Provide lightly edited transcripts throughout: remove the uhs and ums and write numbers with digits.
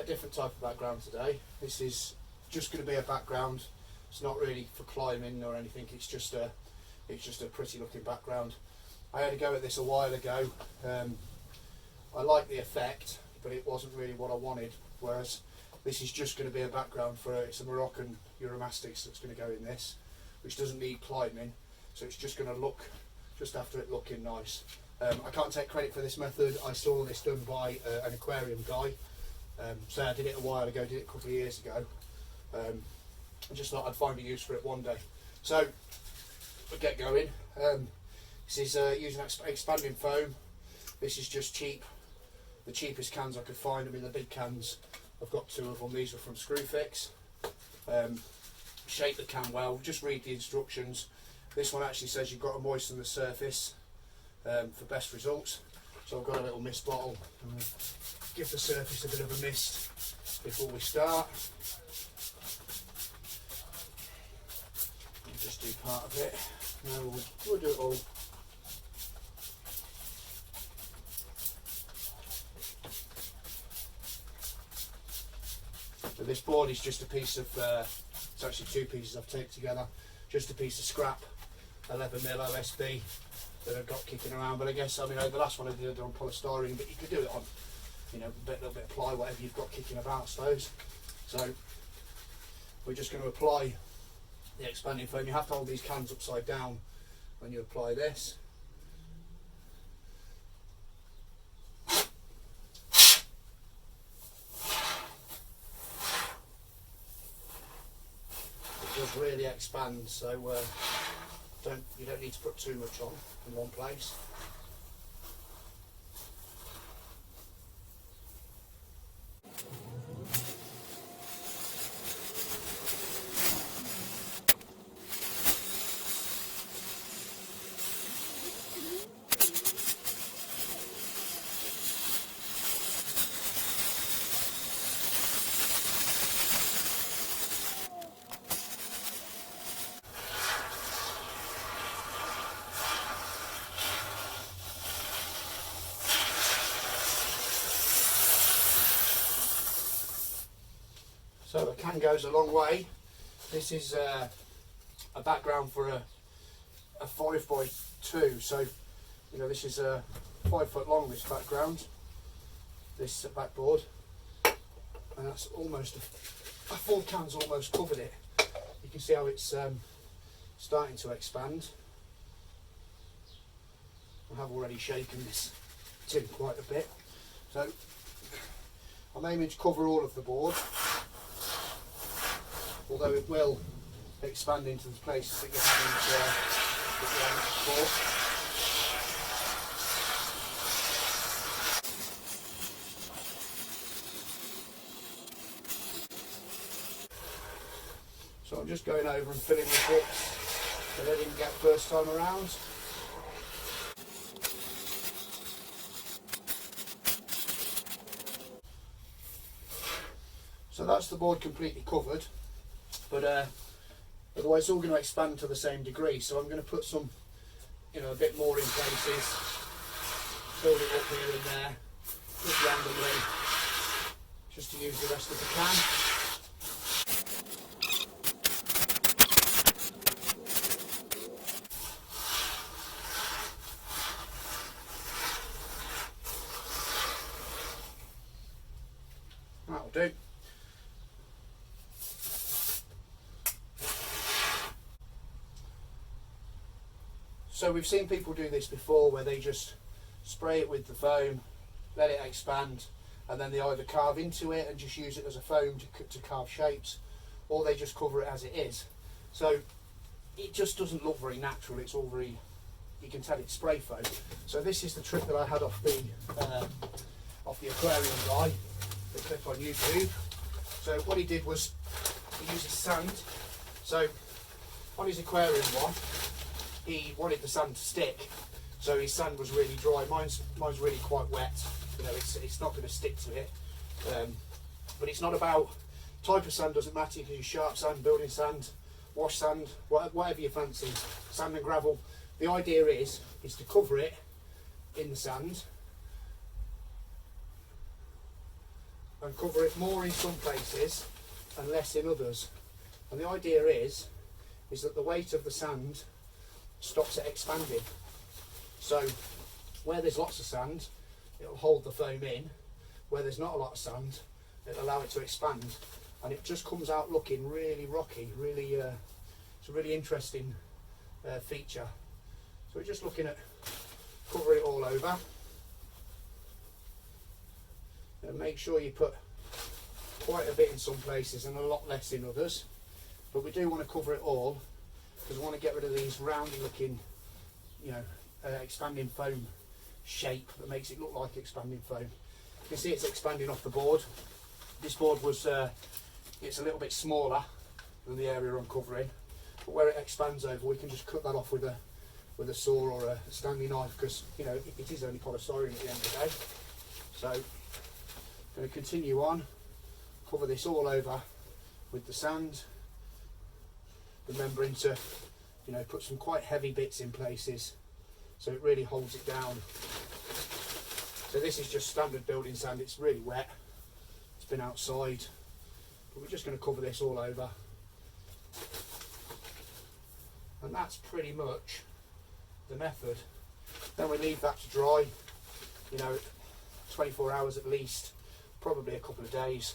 different type of background today. This is just going to be a background. It's not really for climbing or anything. It's just a pretty looking background. I had a go at this a while ago. I like the effect, but it wasn't really what I wanted. Whereas this is just going to be a background for it's a Moroccan Euromastics that's going to go in this, which doesn't need climbing. So it's just going to look just after it looking nice. I can't take credit for this method. I saw this done by an aquarium guy. So I did it a while ago, did it a couple of years ago. I just thought I'd find a use for it one day. So we'll get going. This is using expanding foam. This is just cheap. The cheapest cans I could find. I mean, the big cans, I've got 2 of them. These are from Screwfix. Shape the can well. Just read the instructions. This one actually says you've got to moisten the surface for best results. So I've got a little mist bottle. Give the surface a bit of a mist before we start. Just do part of it. Now we'll do it all. So this board is just a piece of, it's actually 2 pieces I've taped together, just a piece of scrap 11mm OSB that I've got kicking around. But I guess, I mean, the last one I did on polystyrene, but you could do it on, you know, a little bit of ply, whatever you've got kicking about, I suppose. So we're just going to apply the expanding foam. You have to hold these cans upside down when you apply this. It does really expand, so you don't need to put too much on in one place. So the can goes a long way. This is a background for a 5x2. So, you know, this is 5 foot long, this background, this backboard, and that's almost a full can's almost covered it. You can see how it's starting to expand. I have already shaken this tin quite a bit. So I'm aiming to cover all of the board, although it will expand into the places that you haven't before. So I'm just going over and filling the bits that I didn't get first time around. So that's the board completely covered. But otherwise it's all going to expand to the same degree, so I'm going to put some, you know, a bit more in places, build it up here and there, just randomly, just to use the rest of the can. That'll do. So we've seen people do this before, where they just spray it with the foam, let it expand, and then they either carve into it and just use it as a foam to carve shapes, or they just cover it as it is. So it just doesn't look very natural. It's all very, you can tell it's spray foam. So this is the trick that I had off the aquarium guy, the clip on YouTube. So what he did was he uses sand. So on his aquarium one, he wanted the sand to stick, so his sand was really dry. Mine's really quite wet. You know, it's not going to stick to it. But it's not about type of sand. Doesn't matter. You can use sharp sand, building sand, wash sand, whatever you fancy. Sand and gravel. The idea is to cover it in the sand, and cover it more in some places and less in others. And the idea is that the weight of the sand stops it expanding. So where there's lots of sand, it'll hold the foam in. Where there's not a lot of sand, it'll allow it to expand, and it just comes out looking really rocky. Really, it's a really interesting feature. So we're just looking at covering it all over, and make sure you put quite a bit in some places and a lot less in others. But we do want to cover it all because we want to get rid of these roundy looking, expanding foam shape that makes it look like expanding foam. You can see it's expanding off the board. This board was, it's a little bit smaller than the area I'm covering, but where it expands over, we can just cut that off with a saw or a Stanley knife, because it is only polystyrene at the end of the day. So I'm going to continue on, cover this all over with the sand, remembering to put some quite heavy bits in places so it really holds it down. So this is just standard building sand. It's really wet, it's been outside, but we're just going to cover this all over, and that's pretty much the method. Then we leave that to dry, 24 hours at least, probably a couple of days,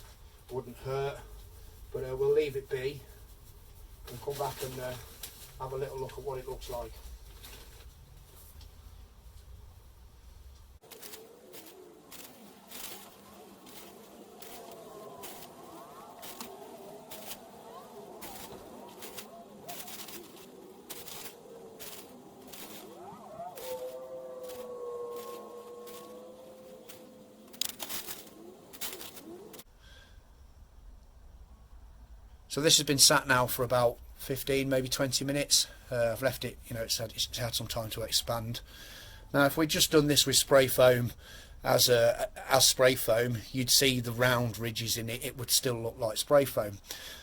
wouldn't hurt, but we'll leave it be and come back and have a little look at what it looks like. So this has been sat now for about 15, maybe 20 minutes. I've left it, it's had some time to expand. Now, if we'd just done this with spray foam as spray foam, you'd see the round ridges in it. It would still look like spray foam.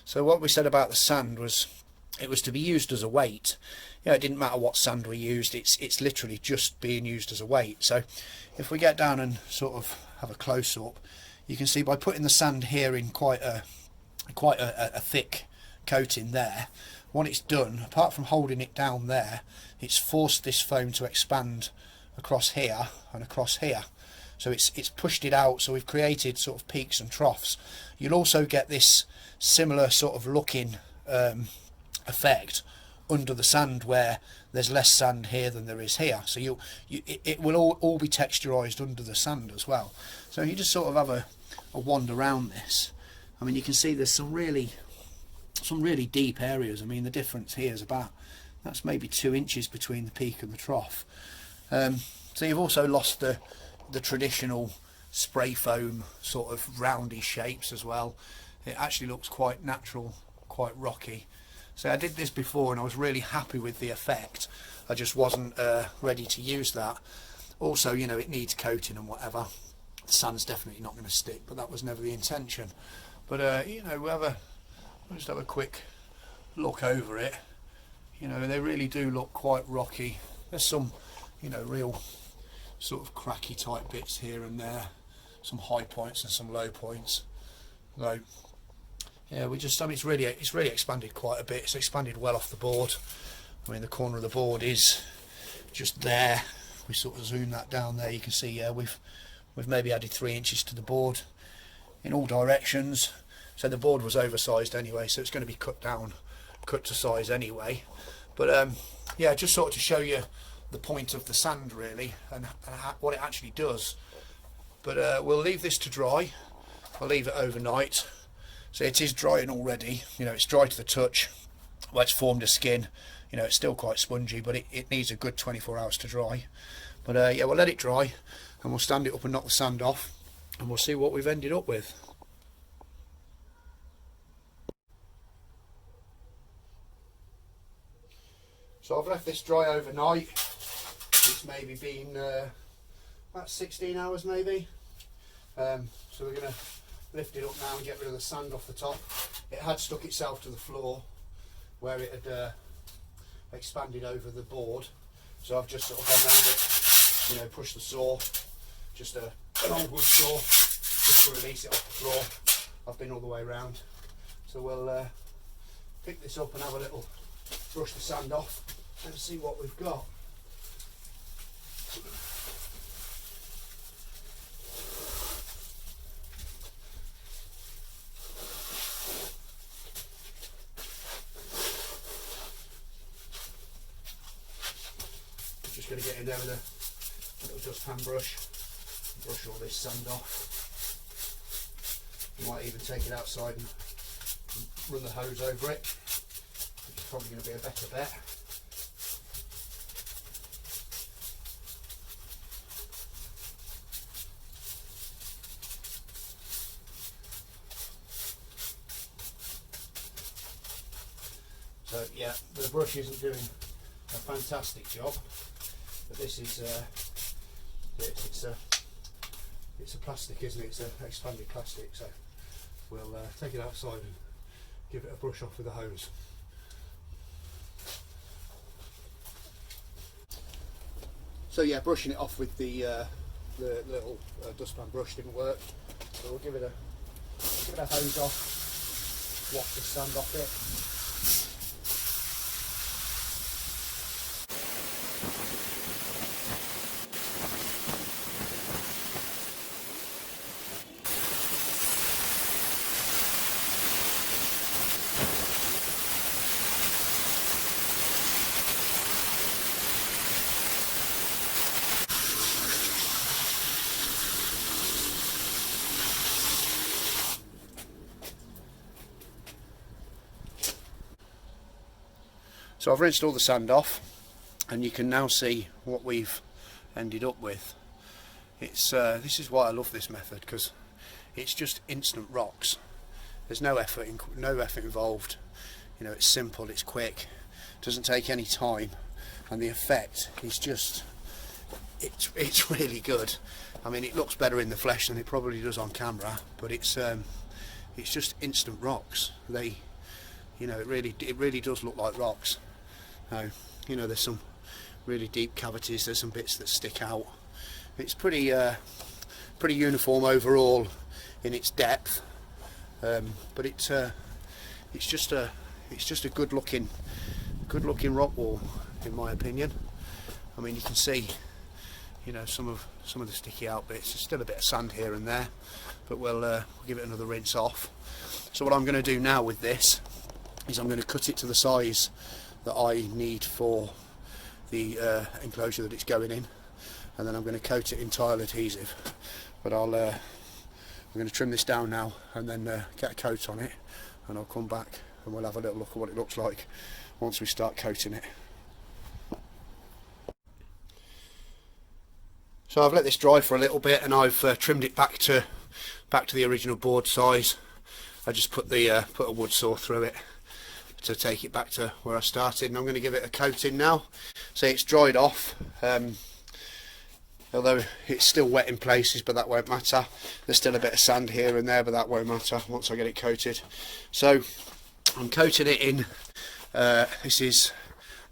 So what we said about the sand was it was to be used as a weight. It didn't matter what sand we used. It's literally just being used as a weight. So if we get down and sort of have a close up, you can see by putting the sand here in quite a thick coating there, what it's done, apart from holding it down there, it's forced this foam to expand across here and across here. So it's pushed it out, so we've created sort of peaks and troughs. You'll also get this similar sort of looking effect under the sand where there's less sand here than there is here. So it will all be texturized under the sand as well. So you just sort of have a wander around this. I mean, you can see there's some really deep areas. I mean, the difference here is that's maybe 2 inches between the peak and the trough. So you've also lost the traditional spray foam sort of roundy shapes as well. It actually looks quite natural, quite rocky. So I did this before and I was really happy with the effect. I just wasn't ready to use that. Also, it needs coating and whatever. The sand's definitely not going to stick, but that was never the intention. But we'll just have a quick look over it. They really do look quite rocky. There's some real sort of cracky type bits here and there, some high points and some low points. So yeah, it's really expanded quite a bit. It's expanded well off the board. I mean, the corner of the board is just there. We sort of zoom that down there, you can see we've maybe added 3 inches to the board in all directions. So the board was oversized anyway, so it's going to be cut to size anyway. But yeah, just sort of to show you the point of the sand really and what it actually does. But we'll leave this to dry. I'll leave it overnight. So it is drying already. It's dry to the touch. Well, it's formed a skin. It's still quite spongy, but it needs a good 24 hours to dry. But yeah, we'll let it dry and we'll stand it up and knock the sand off, and we'll see what we've ended up with. So I've left this dry overnight. It's maybe been about 16 hours maybe. So we're going to lift it up now and get rid of the sand off the top. It had stuck itself to the floor where it had expanded over the board. So I've just sort of gone around it, pushed the saw, just an old wood saw, just to release it off the floor. I've been all the way around. So we'll pick this up and have a little brush the sand off and see what we've got. Just going to get in there with a little dustpan brush, brush all this sand off. I might even take it outside and run the hose over it, which is probably going to be a better bet. So yeah, the brush isn't doing a fantastic job, but this is it's a plastic, isn't it? It's an expanded plastic, so we'll take it outside and give it a brush off with a hose. So yeah, brushing it off with the little dustpan brush didn't work, so we'll give it a hose off, wash the sand off it. So I've rinsed all the sand off, and you can now see what we've ended up with. This is why I love this method, because it's just instant rocks. There's no effort involved. You know, it's simple, it's quick, doesn't take any time, and the effect is just it's really good. I mean, it looks better in the flesh than it probably does on camera, but it's just instant rocks. You know, it really does look like rocks. Now, you know, there's some really deep cavities, there's some bits that stick out. It's pretty uniform overall in its depth, but it's just a good looking rock wall, in my opinion. I mean, you can see, you know, some of the sticky out bits. There's still a bit of sand here and there, but we'll give it another rinse off. So what I'm going to do now with this is I'm going to cut it to the size that I need for the enclosure that it's going in, and then I'm going to coat it in tile adhesive. But I'm going to trim this down now and then get a coat on it, and I'll come back and we'll have a little look at what it looks like once we start coating it. So I've let this dry for a little bit, and I've trimmed it back to the original board size. I just put a wood saw through it to take it back to where I started, and I'm going to give it a coating now. So it's dried off, although it's still wet in places, but that won't matter. There's still a bit of sand here and there, but that won't matter once I get it coated. So I'm coating it in, this is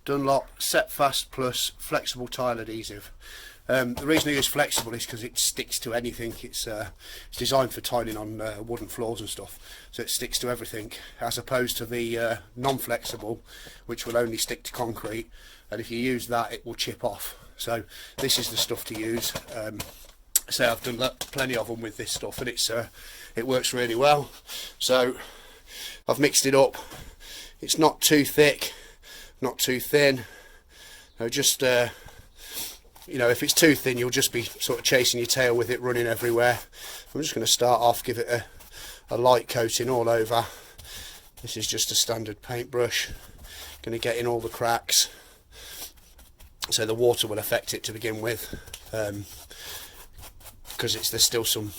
Dunlop Set Fast Plus Flexible Tile Adhesive. The reason I use flexible is because it sticks to anything. It's designed for tiling on wooden floors and stuff, so it sticks to everything, as opposed to the non-flexible, which will only stick to concrete, and if you use that it will chip off. So this is the stuff to use. So I've done plenty of them with this stuff, and it works really well. So I've mixed it up. It's not too thick, not too thin. No, just you know, if it's too thin, you'll just be sort of chasing your tail with it, running everywhere. I'm just going to start off, give it a light coating all over. This is just a standard paintbrush. Going to get in all the cracks, so the water will affect it to begin with, because there's still some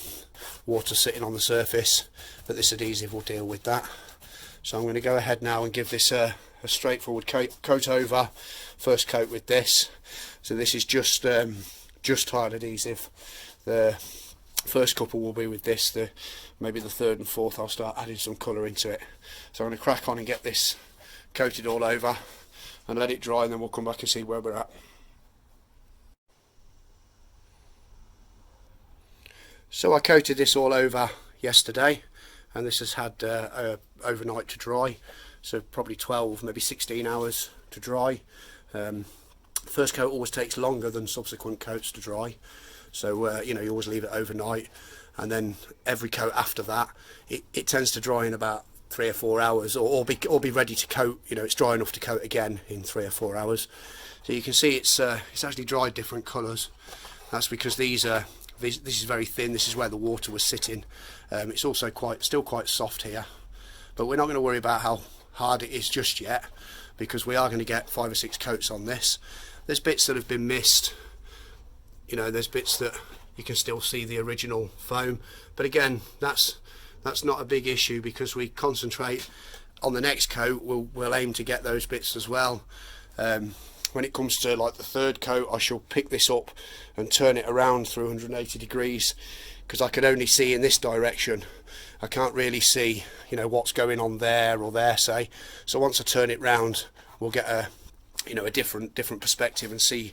water sitting on the surface, but this adhesive will deal with that. So I'm going to go ahead now and give this a straightforward coat over. First coat with this. So this is just tile adhesive. The first couple will be with this. Maybe the third and fourth I'll start adding some colour into it. So I'm going to crack on and get this coated all over and let it dry, and then we'll come back and see where we're at. So I coated this all over yesterday, and this has had overnight to dry, so probably 12, maybe 16 hours to dry. First coat always takes longer than subsequent coats to dry, so you know, you always leave it overnight, and then every coat after that it tends to dry in about 3 or 4 hours, or be ready to coat. You know, it's dry enough to coat again in 3 or 4 hours. So you can see it's actually dried different colours. That's because this is very thin. This is where the water was sitting. It's also still quite soft here, but we're not going to worry about how hard it is just yet, because we are going to get 5 or 6 coats on this. There's bits that have been missed. You know, there's bits that you can still see the original foam, but again, that's not a big issue, because we concentrate on the next coat. We'll aim to get those bits as well. When it comes to like the third coat, I shall pick this up and turn it around through 180 degrees, because I can only see in this direction. I can't really see, you know, what's going on there or there, say. So once I turn it round, we'll get a different perspective and see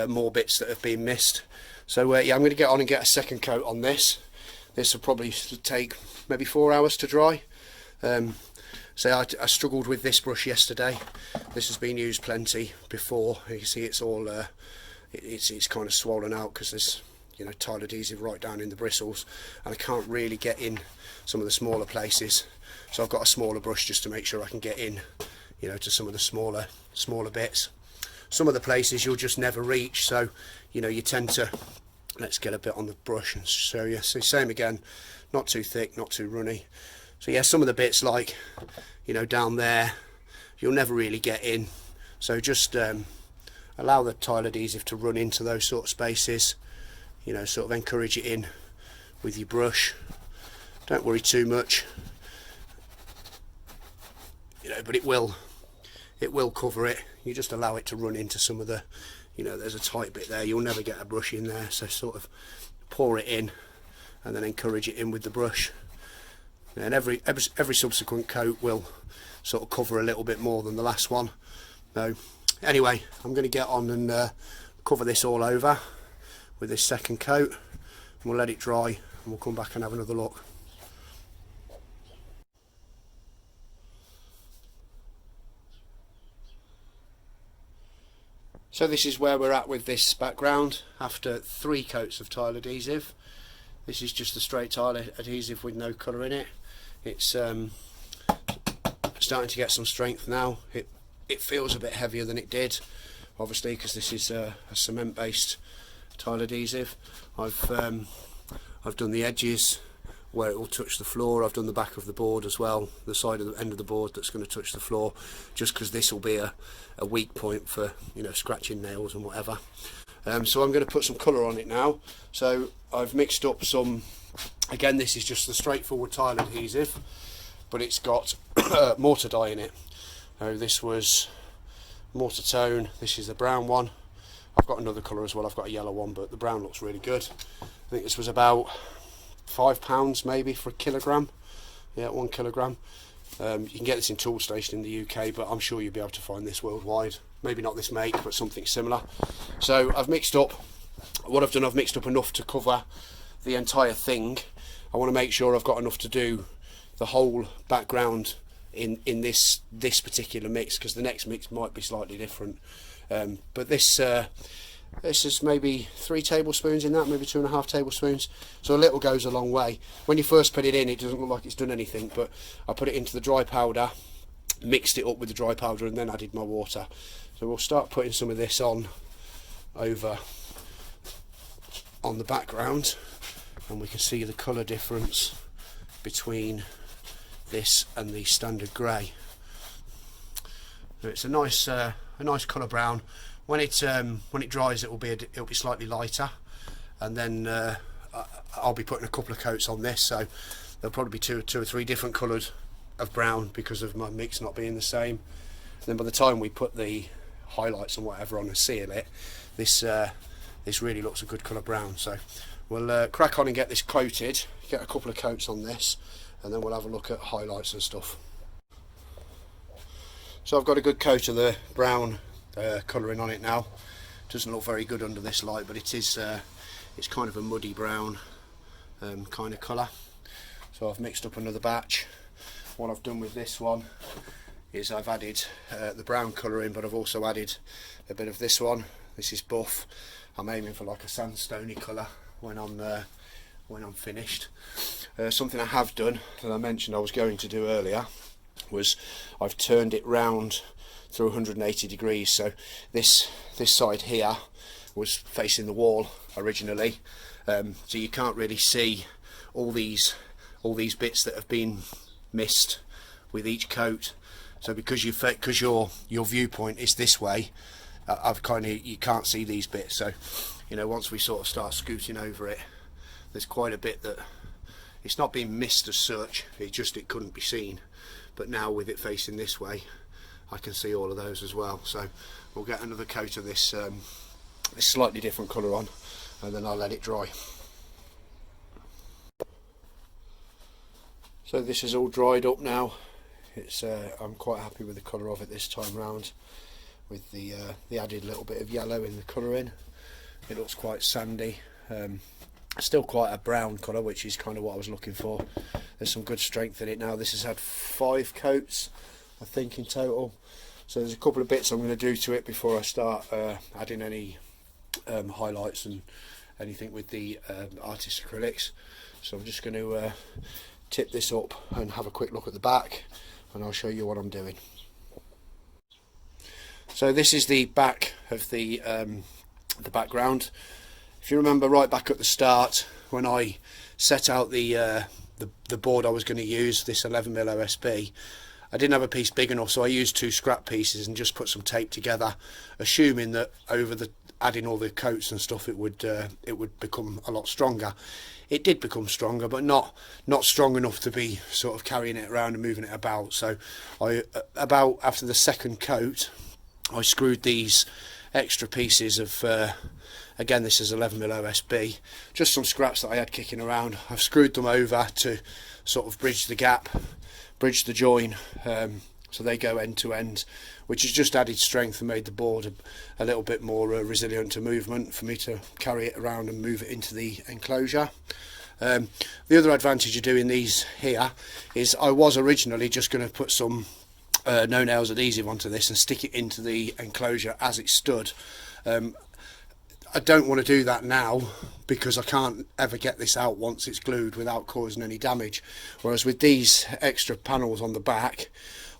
more bits that have been missed. So yeah, I'm going to get on and get a second coat on this. This will probably take maybe 4 hours to dry. So I struggled with this brush yesterday. This has been used plenty before. You can see it's all it's kind of swollen out, because there's, you know, tile adhesive right down in the bristles, and I can't really get in some of the smaller places. So I've got a smaller brush just to make sure I can get in, you know, to some of the smaller bits. Some of the places you'll just never reach, so you know, you tend to, let's get a bit on the brush and show you. So same again, not too thick, not too runny. So yeah, some of the bits, like, you know, down there, you'll never really get in. So just allow the tile adhesive to run into those sort of spaces. You know, sort of encourage it in with your brush. Don't worry too much. You know, but it will cover it. You just allow it to run into some of the, you know, there's a tight bit there. You'll never get a brush in there. So sort of pour it in and then encourage it in with the brush. And every subsequent coat will sort of cover a little bit more than the last one. So anyway, I'm going to get on and cover this all over with this second coat, and we'll let it dry, and we'll come back and have another look. So this is where we're at with this background after 3 coats of tile adhesive. This is just the straight tile adhesive with no colour in it. It's starting to get some strength now. It feels a bit heavier than it did, obviously, because this is a cement based tile adhesive. I've done the edges where it will touch the floor. I've done the back of the board as well, the side of the end of the board that's going to touch the floor, just because this will be a weak point for, you know, scratching nails and whatever. So I'm going to put some colour on it now. So I've mixed up some, again, this is just the straightforward tile adhesive, but it's got mortar dye in it. This was mortar tone. This is the brown one. I've got another colour as well. I've got a yellow one, but the brown looks really good. I think this was about £5 maybe for a kilogram. Yeah, 1 kilogram. You can get this in Toolstation in the UK, but I'm sure you'll be able to find this worldwide. Maybe not this make, but something similar. So I've mixed up, what I've done, I've mixed up enough to cover the entire thing. I want to make sure I've got enough to do the whole background in this particular mix, because the next mix might be slightly different. But this is maybe 3 tablespoons in that, maybe 2.5 tablespoons. So a little goes a long way. When you first put it in, it doesn't look like it's done anything, but I put it into the dry powder, mixed it up with the dry powder, and then added my water. So we'll start putting some of this on over on the background, and we can see the colour difference between this and the standard grey. It's a nice colour brown. When it dries, it'll be slightly lighter, and then I'll be putting a couple of coats on this, so there'll probably be two or three different colours of brown because of my mix not being the same. And then by the time we put the highlights and whatever on and seal it, this really looks a good colour brown. So we'll crack on and get this coated, get a couple of coats on this, and then we'll have a look at highlights and stuff. So I've got a good coat of the brown colouring on it now. Doesn't look very good under this light, but it is it's kind of a muddy brown. kind of colour. So I've mixed up another batch. What I've done with this one is I've added the brown colour in, but I've also added a bit of this one. This is buff. I'm aiming for like a sandstony colour when I'm finished. Something I have done that I mentioned I was going to do earlier was I've turned it round through 180 degrees. So this side here was facing the wall originally, so you can't really see all these bits that have been missed with each coat. So because your viewpoint is this way, you can't see these bits. So once we sort of start scooting over it, there's quite a bit that it's not being missed as such, it couldn't be seen. But now with it facing this way, I can see all of those as well. So we'll get another coat of this this slightly different colour on, and then I'll let it dry. So this is all dried up now. I'm quite happy with the colour of it this time round, with the added little bit of yellow in the colouring. It looks quite sandy, still quite a brown colour, which is kind of what I was looking for. There's some good strength in it now. This has had 5 coats, I think, in total. So there's a couple of bits I'm going to do to it before I start adding any highlights and anything with the artist acrylics. So I'm just going to tip this up and have a quick look at the back, and I'll show you what I'm doing. So this is the back of the background. If you remember right back at the start, when I set out the board I was going to use, this 11mm OSB, I didn't have a piece big enough, so I used 2 scrap pieces and just put some tape together, assuming that over adding all the coats and stuff, it would become a lot stronger. It did become stronger, but not strong enough to be sort of carrying it around and moving it about. So about after the second coat, I screwed these extra pieces of again, this is 11mm OSB, just some scraps that I had kicking around. I've screwed them over to sort of bridge the gap, bridge the join, so they go end to end, which has just added strength and made the board a little bit more resilient to movement for me to carry it around and move it into the enclosure. The other advantage of doing these here is I was originally just going to put some no nails adhesive onto this and stick it into the enclosure as it stood. I don't want to do that now because I can't ever get this out once it's glued without causing any damage. Whereas with these extra panels on the back,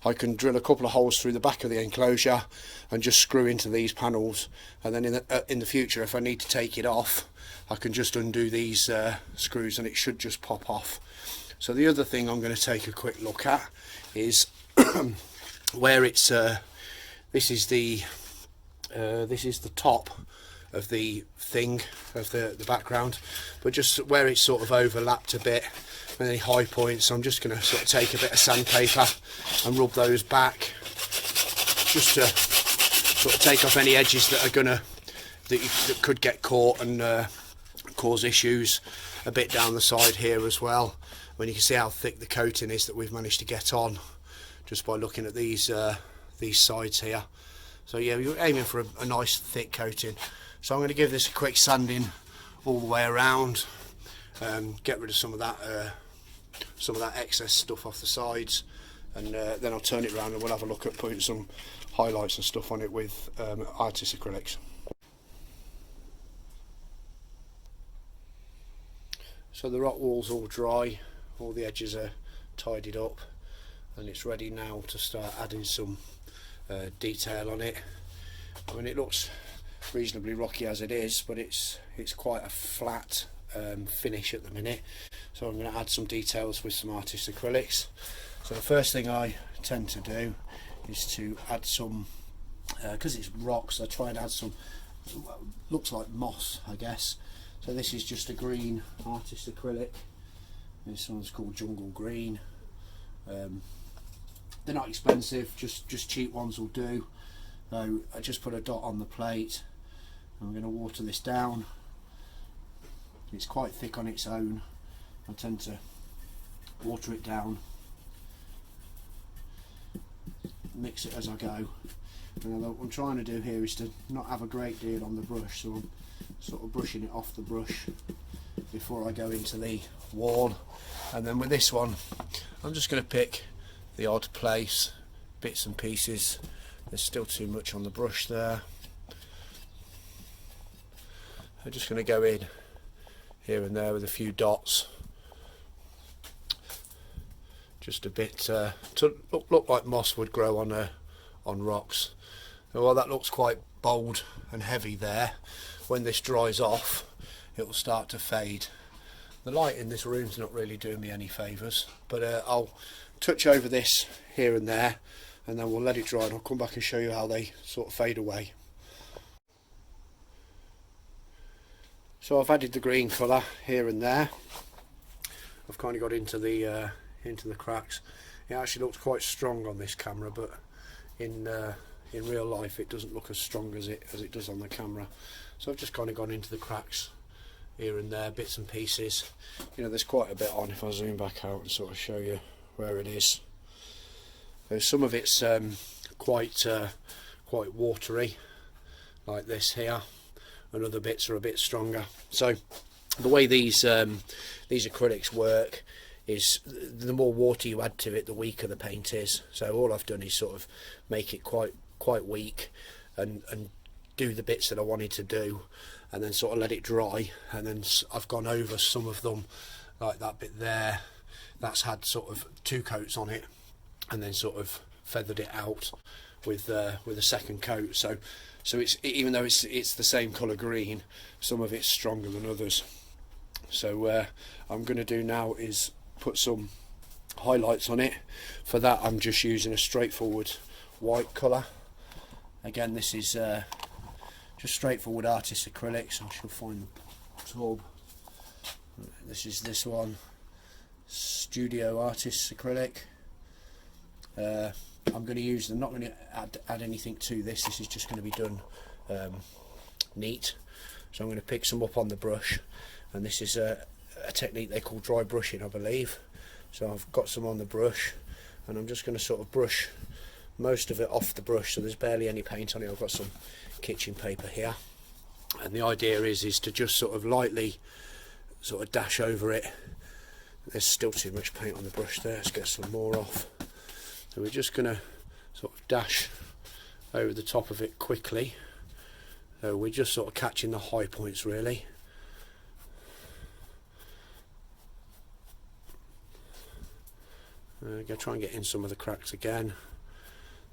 I can drill a couple of holes through the back of the enclosure and just screw into these panels, and then in the future, if I need to take it off, I can just undo these screws and it should just pop off. So the other thing I'm going to take a quick look at is where it's this is the top of the thing of the background, but just where it's sort of overlapped a bit, any high points, I'm just going to sort of take a bit of sandpaper and rub those back, just to sort of take off any edges that are that could get caught and cause issues. A bit down the side here as well, when you can see how thick the coating is that we've managed to get on just by looking at these sides here. So yeah, you're aiming for a nice thick coating. So I'm going to give this a quick sanding all the way around, get rid of some of that excess stuff off the sides, and then I'll turn it around and we'll have a look at putting some highlights and stuff on it with artist acrylics. So the rock wall's all dry, all the edges are tidied up, and it's ready now to start adding some detail on it. I mean, it looks reasonably rocky as it is, but it's quite a flat finish at the minute, so I'm going to add some details with some artist acrylics. So the first thing I tend to do is to add some, because it's rocks, I try and add some, looks like moss, I guess. So this is just a green artist acrylic. This one's called Jungle Green. They're not expensive, just cheap ones will do. So I just put a dot on the plate. I'm going to water this down. It's quite thick on its own. I tend to water it down, mix it as I go. And what I'm trying to do here is to not have a great deal on the brush, so I'm sort of brushing it off the brush before I go into the wall. And then with this one, I'm just going to pick the odd place, bits and pieces. There's still too much on the brush there. I'm just going to go in here and there with a few dots, just a bit to look like moss would grow on rocks. So while that looks quite bold and heavy there, when this dries off it will start to fade. The light in this room's not really doing me any favours, but I'll touch over this here and there, and then we'll let it dry and I'll come back and show you how they sort of fade away. So I've added the green colour here and there. I've kind of got into the cracks. It actually looks quite strong on this camera, but in real life it doesn't look as strong as it does on the camera. So I've just kind of gone into the cracks here and there, bits and pieces. You know, there's quite a bit on. If I zoom back out and sort of show you where it is. So some of it's quite watery, like this here, and other bits are a bit stronger. So the way these acrylics work is the more water you add to it, the weaker the paint is. So all I've done is sort of make it quite weak and do the bits that I wanted to do, and then sort of let it dry. And then I've gone over some of them, like that bit there, that's had sort of 2 coats on it, and then sort of feathered it out with a second coat. So it's, even though it's the same colour green, some of it's stronger than others. So I'm going to do now is put some highlights on it. For that I'm just using a straightforward white colour. Again, this is just straightforward artist acrylics. I shall find the tub. This is this one, Studio Artists acrylic. I'm going to use, I'm not going to add anything to this. This is just going to be done neat. So I'm going to pick some up on the brush, and this is a technique they call dry brushing, I believe. So I've got some on the brush, and I'm just going to sort of brush most of it off the brush, so there's barely any paint on it. I've got some kitchen paper here, and the idea is to just sort of lightly sort of dash over it. There's still too much paint on the brush there. Let's get some more off. So we're just going to sort of dash over the top of it quickly. So we're just sort of catching the high points really. I'm going to try and get in some of the cracks again.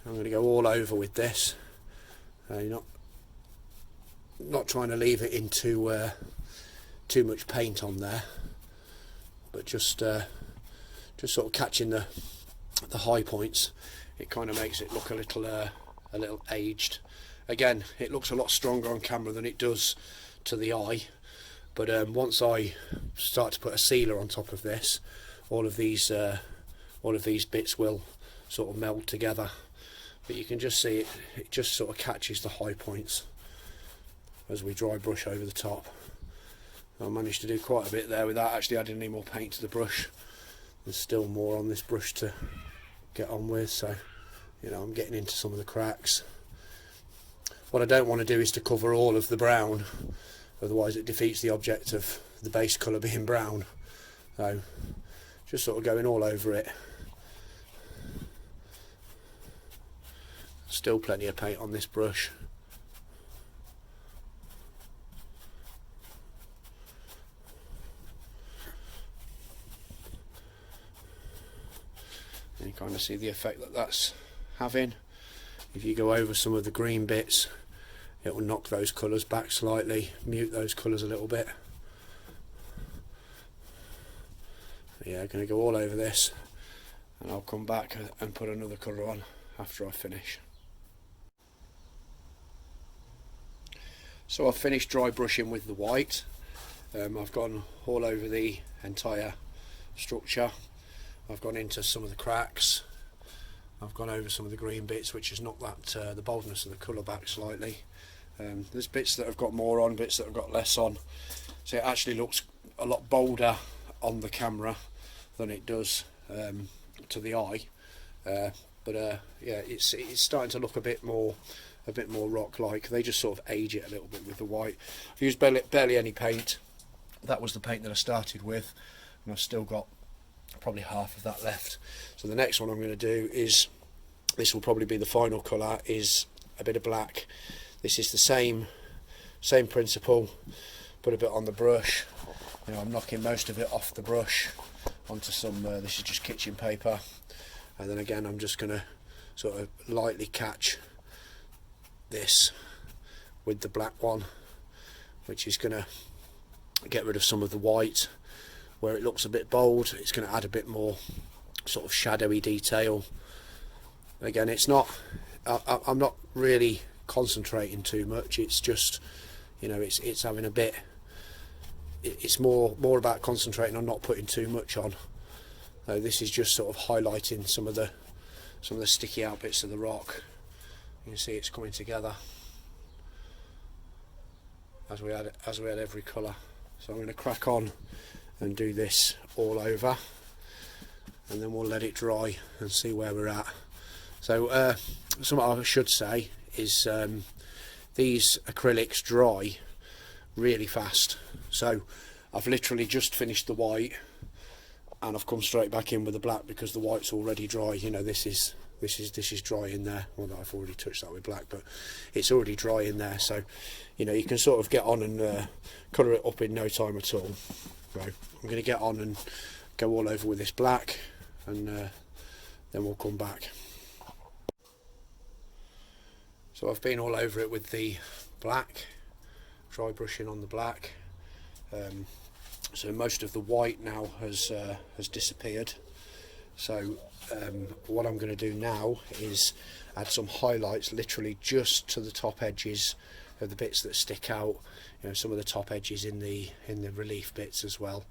I'm going to go all over with this. You're not trying to leave it into too much paint on there, but just sort of catching the high points. It kind of makes it look a little aged. Again, it looks a lot stronger on camera than it does to the eye, but once I start to put a sealer on top of this, all of these bits will sort of meld together. But you can just see it just sort of catches the high points as we dry brush over the top. I managed to do quite a bit there without actually adding any more paint to the brush. There's still more on this brush to get on with, so you know, I'm getting into some of the cracks. What I don't want to do is to cover all of the brown, otherwise it defeats the object of the base colour being brown. So just sort of going all over it. Still plenty of paint on this brush. And you kind of see the effect that that's having. If you go over some of the green bits, it will knock those colours back slightly, mute those colours a little bit. Yeah, I'm going to go all over this, and I'll come back and put another colour on after I finish. So I've finished dry brushing with the white. I've gone all over the entire structure. I've gone into some of the cracks. I've gone over some of the green bits, which has knocked that the boldness of the colour back slightly. There's bits that have got more on, bits that have got less on. So it actually looks a lot bolder on the camera than it does to the eye. Yeah, it's starting to look a bit more rock-like. They just sort of age it a little bit with the white. I've used barely any paint that was the paint that I started with, and I've still got probably half of that left. So the next one I'm going to do is, this will probably be the final colour, is a bit of black. This is the same principle. Put a bit on the brush. You know, I'm knocking most of it off the brush onto some, this is just kitchen paper, and then again I'm just going to sort of lightly catch this with the black one, which is going to get rid of some of the white. Where it looks a bit bold, it's going to add a bit more sort of shadowy detail. Again, it's not, I'm not really concentrating too much, it's just, you know, it's having a bit, it's more about concentrating on not putting too much on. So this is just sort of highlighting some of the sticky out bits of the rock. You can see it's coming together as we add every colour. So I'm going to crack on and do this all over, and then we'll let it dry and see where we're at. So something I should say is these acrylics dry really fast. So I've literally just finished the white and I've come straight back in with the black because the white's already dry. You know, this is dry in there. Well, I've already touched that with black, but it's already dry in there. So, you know, you can sort of get on and colour it up in no time at all. So I'm going to get on and go all over with this black, and then we'll come back. So I've been all over it with the black, dry brushing on the black. So most of the white now has disappeared. So what I'm going to do now is add some highlights, literally just to the top edges of the bits that stick out. You know, some of the top edges in the relief bits as well.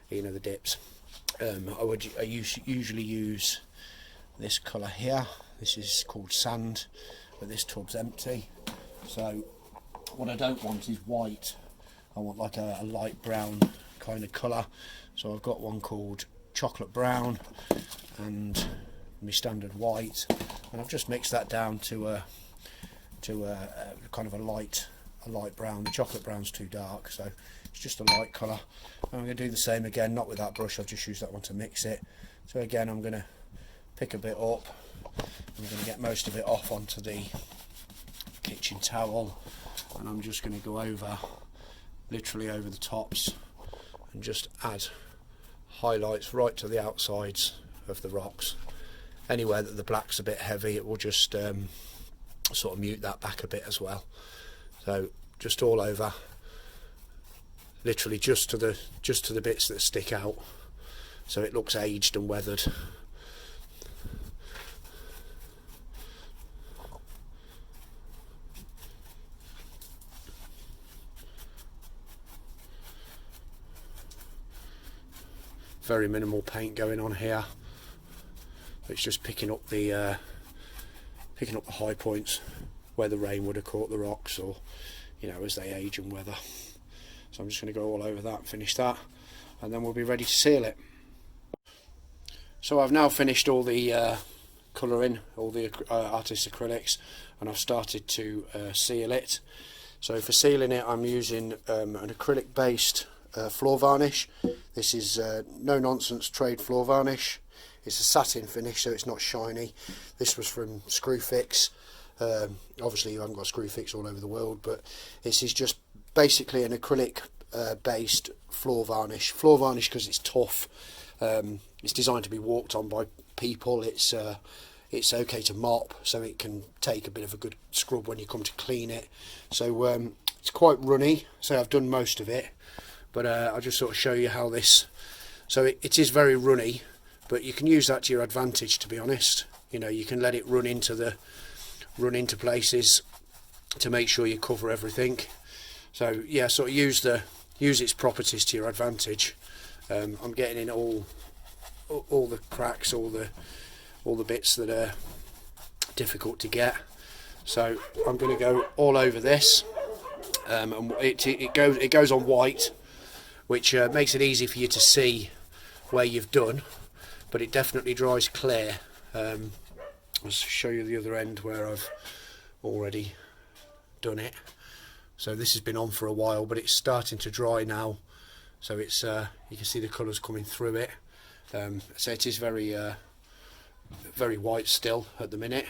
You know, the dips. I usually use this colour here. This is called sand, but this tub's empty. So what I don't want is white. I want like a light brown kind of colour. So I've got one called chocolate brown and my standard white, and I've just mixed that down to a kind of a light brown. The chocolate brown's too dark, so it's just a light colour. And I'm going to do the same again, not with that brush, I've just used that one to mix it. So again, I'm going to pick a bit up. I'm going to get most of it off onto the kitchen towel, and I'm just going to go over, literally over the tops, and just add highlights right to the outsides of the rocks. Anywhere that the black's a bit heavy, it will just sort of mute that back a bit as well. So just all over, literally just to the bits that stick out, so it looks aged and weathered. Very minimal paint going on here. It's just picking up the high points where the rain would have caught the rocks, or you know, as they age and weather. So I'm just going to go all over that and finish that, and then we'll be ready to seal it. So I've now finished all the colouring, all the artist acrylics, and I've started to seal it. So for sealing it, I'm using an acrylic based floor varnish. This is no nonsense trade floor varnish. It's a satin finish, so it's not shiny. This was from Screwfix. Obviously you haven't got Screwfix all over the world, but this is just basically an acrylic based floor varnish. Floor varnish because it's tough. It's designed to be walked on by people. It's okay to mop, so it can take a bit of a good scrub when you come to clean it. So it's quite runny, so I've done most of it, but I'll just sort of show you how this. So it is very runny, but you can use that to your advantage, to be honest. You know, you can let it run into places to make sure you cover everything. So yeah, sort of use its properties to your advantage. I'm getting in all the cracks, all the bits that are difficult to get. So I'm going to go all over this, and it goes on white, which makes it easy for you to see where you've done, but it definitely dries clear. I'll show you the other end where I've already done it. So this has been on for a while, but it's starting to dry now, so it's you can see the colours coming through it. So it is very very white still at the minute,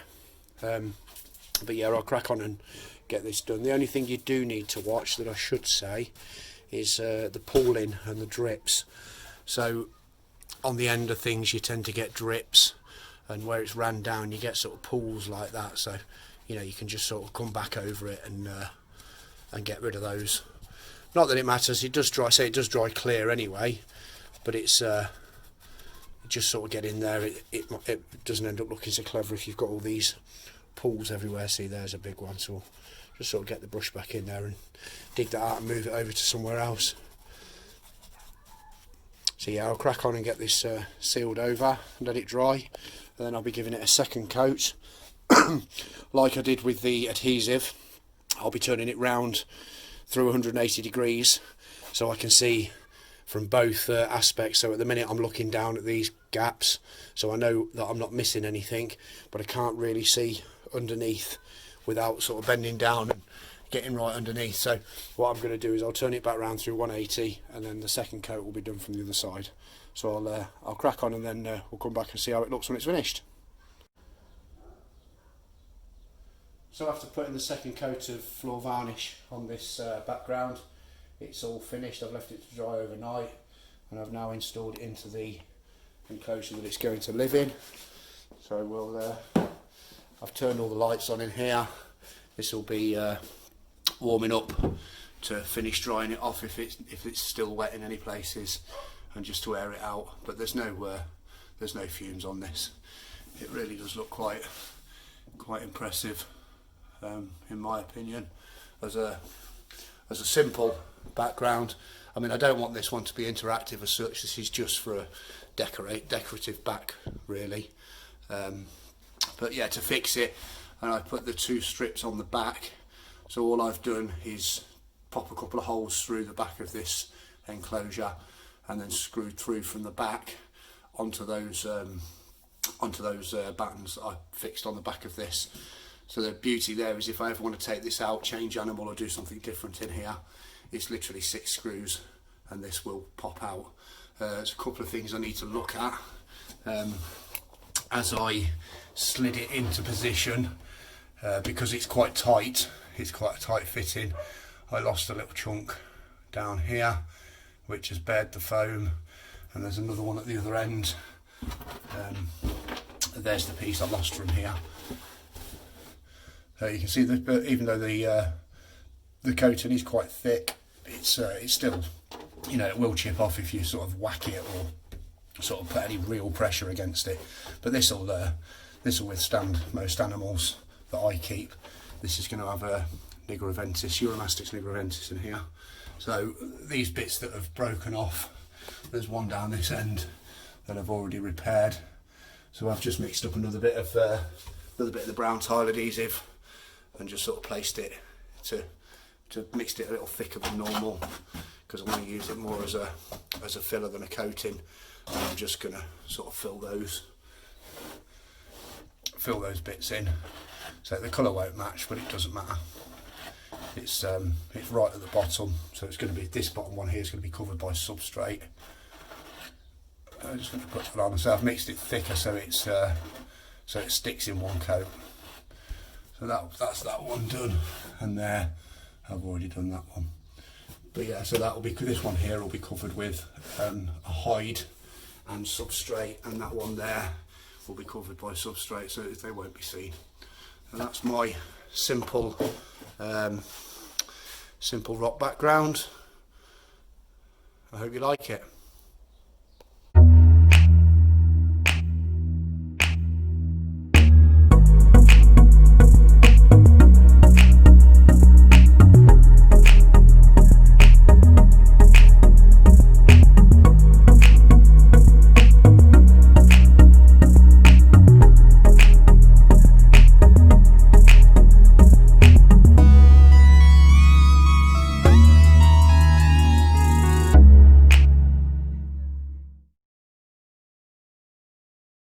but yeah, I'll crack on and get this done. The only thing you do need to watch, that I should say, is the pooling and the drips. So on the end of things you tend to get drips, and where it's ran down you get sort of pools like that, so you know, you can just sort of come back over it and get rid of those. Not that it matters, it does dry, say it does dry clear anyway, but it's just sort of get in there. It doesn't end up looking so clever if you've got all these pools everywhere. See, there's a big one, so just sort of get the brush back in there and dig that out and move it over to somewhere else. So yeah, I'll crack on and get this sealed over and let it dry, and then I'll be giving it a second coat. Like I did with the adhesive, I'll be turning it round through 180 degrees so I can see from both aspects. So at the minute I'm looking down at these gaps, so I know that I'm not missing anything, but I can't really see underneath without sort of bending down and getting right underneath. So what I'm going to do is I'll turn it back round through 180, and then the second coat will be done from the other side. So I'll crack on, and then we'll come back and see how it looks when it's finished. So after putting the second coat of floor varnish on this background, it's all finished. I've left it to dry overnight, and I've now installed it into the enclosure that it's going to live in. So I've turned all the lights on in here. This will be warming up to finish drying it off if it's still wet in any places, and just to air it out. But there's no fumes on this. It really does look quite impressive, in my opinion, as a simple background. I mean, I don't want this one to be interactive as such. This is just for a decorative back, really. But yeah, to fix it, and I put the 2 strips on the back. So all I've done is pop a couple of holes through the back of this enclosure, and then screwed through from the back onto those battens that I fixed on the back of this. So the beauty there is, if I ever want to take this out, change animal, or do something different in here, it's literally 6 screws and this will pop out. There's a couple of things I need to look at. As I slid it into position, because it's quite tight, it's quite a tight fitting, I lost a little chunk down here which has bared the foam, and there's another one at the other end. There's the piece I lost from here. You can see that even though the coating is quite thick, it's still, you know, it will chip off if you sort of whack it or sort of put any real pressure against it. But this will withstand most animals that I keep. This is going to have a nigroventis, Uromastix nigroventis in here. So these bits that have broken off, there's one down this end that I've already repaired. So I've just mixed up another bit of the brown tile adhesive and just sort of placed it to mixed it a little thicker than normal, because I want to use it more as a filler than a coating. And I'm just going to sort of fill those bits in. So the colour won't match, but it doesn't matter. It's right at the bottom, so it's going to be, this bottom one here is going to be covered by substrate. I'm just going to put that on. So I've mixed it thicker so it sticks in one coat. So that's that one done, and there I've already done that one. But yeah, so that will be, this one here will be covered with a hide and substrate, and that one there will be covered by substrate, so they won't be seen. And that's my simple rock background. I hope you like it.